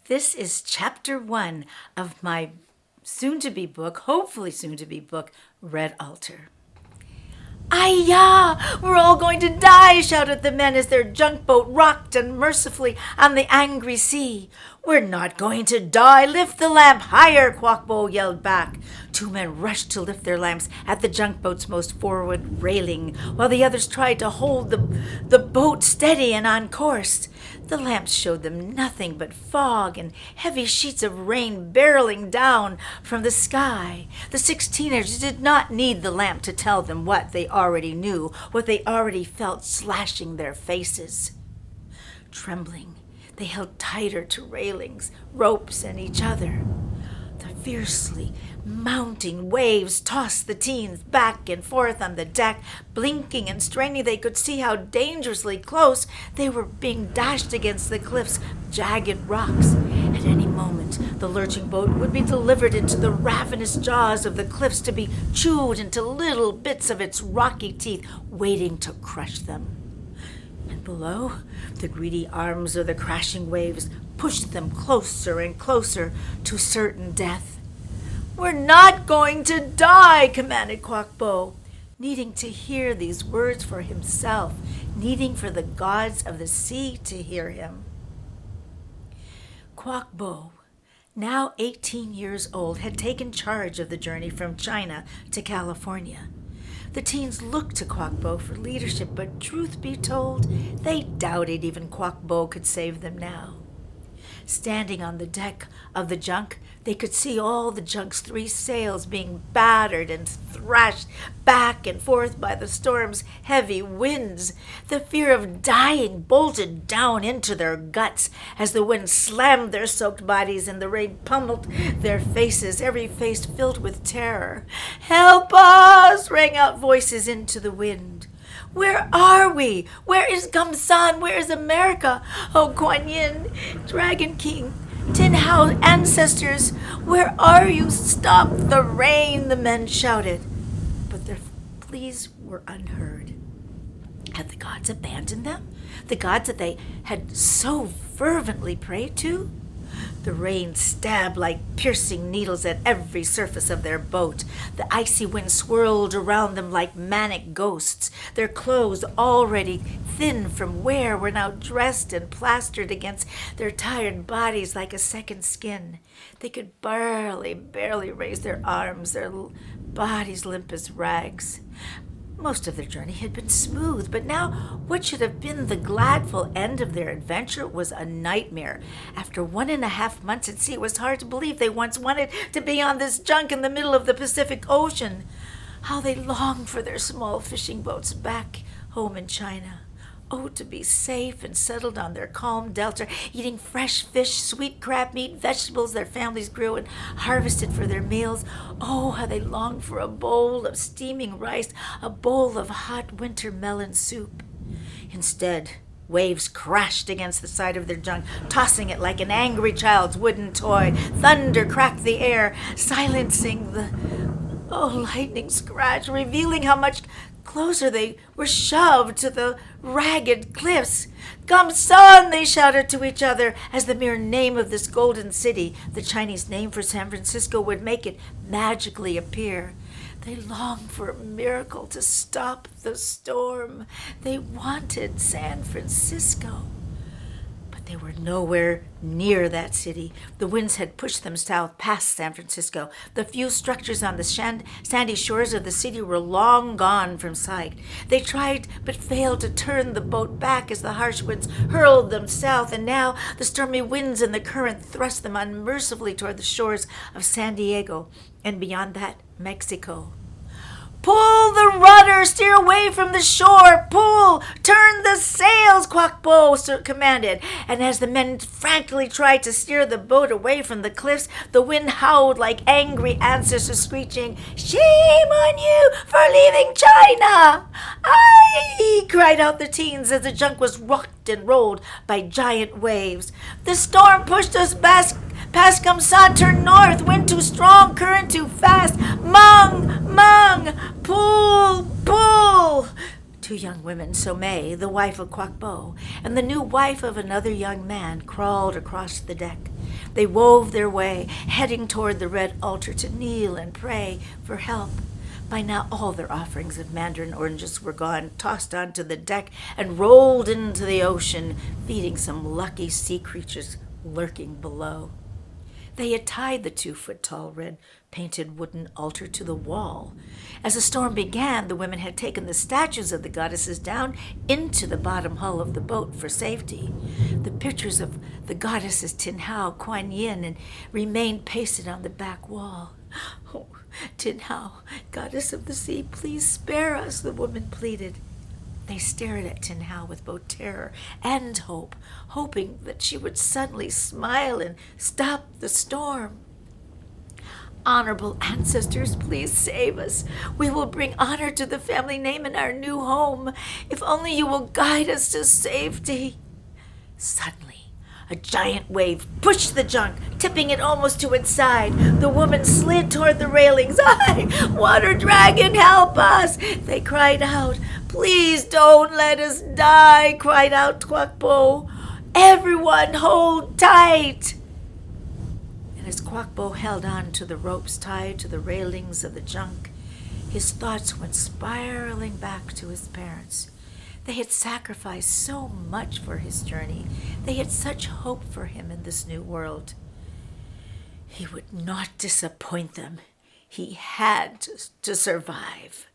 This is chapter 1 of my soon-to-be book, hopefully soon-to-be book, Red Altar. "Ay-ya! We're all going to die!" shouted the men as their junk boat rocked unmercifully on the angry sea. "We're not going to die! Lift the lamp higher!" Quockbo yelled back. 2 men rushed to lift their lamps at the junk boat's most forward railing, while the others tried to hold the boat steady and on course. The lamps showed them nothing but fog and heavy sheets of rain barreling down from the sky. The 6 teenagers did not need the lamp to tell them what they already knew, what they already felt slashing their faces. Trembling, they held tighter to railings, ropes, and each other. The fiercely mounting waves tossed the teens back and forth on the deck. Blinking and straining, they could see how dangerously close they were being dashed against the cliff's jagged rocks. At any moment, the lurching boat would be delivered into the ravenous jaws of the cliffs to be chewed into little bits of its rocky teeth, waiting to crush them. And below, the greedy arms of the crashing waves pushed them closer and closer to certain death. "We're not going to die," commanded Quockbo, needing to hear these words for himself, needing for the gods of the sea to hear him. Quockbo, now 18 years old, had taken charge of the journey from China to California. The teens looked to Quockbo for leadership, but truth be told, they doubted even Quockbo could save them now. Standing on the deck of the junk, they could see all the junk's 3 sails being battered and thrashed back and forth by the storm's heavy winds. The fear of dying bolted down into their guts as the wind slammed their soaked bodies and the rain pummeled their faces, every face filled with terror. "Help us!" rang out voices into the wind. "Where are we? Where is Gamsan? Where is America? Oh, Kuan Yin, Dragon King, Tin Hao ancestors, where are you? Stop the rain!" the men shouted. But their pleas were unheard. Had the gods abandoned them? The gods that they had so fervently prayed to? The rain stabbed like piercing needles at every surface of their boat. The icy wind swirled around them like manic ghosts. Their clothes, already thin from wear, were now dressed and plastered against their tired bodies like a second skin. They could barely raise their arms, their bodies limp as rags. Most of their journey had been smooth, but now what should have been the gladful end of their adventure was a nightmare. After 1.5 months at sea, it was hard to believe they once wanted to be on this junk in the middle of the Pacific Ocean. How they longed for their small fishing boats back home in China. Oh, to be safe and settled on their calm delta, eating fresh fish, sweet crab meat, vegetables their families grew and harvested for their meals. Oh, how they longed for a bowl of steaming rice, a bowl of hot winter melon soup. Instead, waves crashed against the side of their junk, tossing it like an angry child's wooden toy. Thunder cracked the air, silencing the lightning scratch, revealing how much closer they were shoved to the ragged cliffs. "Gamsan!" they shouted to each other, as the mere name of this golden city, the Chinese name for San Francisco, would make it magically appear. They longed for a miracle to stop the storm. They wanted San Francisco. But they were nowhere near that city. The winds had pushed them south past San Francisco. The few structures on the sandy shores of the city were long gone from sight. They tried but failed to turn the boat back as the harsh winds hurled them south, and now the stormy winds and the current thrust them unmercifully toward the shores of San Diego, and beyond that, Mexico. "Pull the rudder! Steer away from the shore! Pull! Turn the sails!" Quockbo commanded. And as the men frantically tried to steer the boat away from the cliffs, the wind howled like angry ancestors screeching, "Shame on you for leaving China!" "Aye!" cried out the teens as the junk was rocked and rolled by giant waves. "The storm pushed us past Gamsan, turn north, wind too strong, current too fast. Mung! Pull! Two young women, Somei, the wife of Quoc Bo, and the new wife of another young man, crawled across the deck. They wove their way, heading toward the red altar to kneel and pray for help. By now all their offerings of mandarin oranges were gone, tossed onto the deck, and rolled into the ocean, feeding some lucky sea creatures lurking below. They had tied the 2-foot-tall red-painted wooden altar to the wall. As the storm began, the women had taken the statues of the goddesses down into the bottom hull of the boat for safety. The pictures of the goddesses Tin Hao, Kuan Yin, remained pasted on the back wall. "Oh, Tin Hao, goddess of the sea, please spare us," the woman pleaded. They stared at Tin Hao with both terror and hope, hoping that she would suddenly smile and stop the storm. "Honorable ancestors, please save us. We will bring honor to the family name in our new home. If only you will guide us to safety." Suddenly, a giant wave pushed the junk, tipping it almost to its side. The woman slid toward the railings. "Water dragon, help us!" they cried out. "Please don't let us die," cried out Quoc Bo. "Everyone hold tight." And as Quoc Bo held on to the ropes tied to the railings of the junk, his thoughts went spiraling back to his parents. They had sacrificed so much for his journey. They had such hope for him in this new world. He would not disappoint them. He had to survive.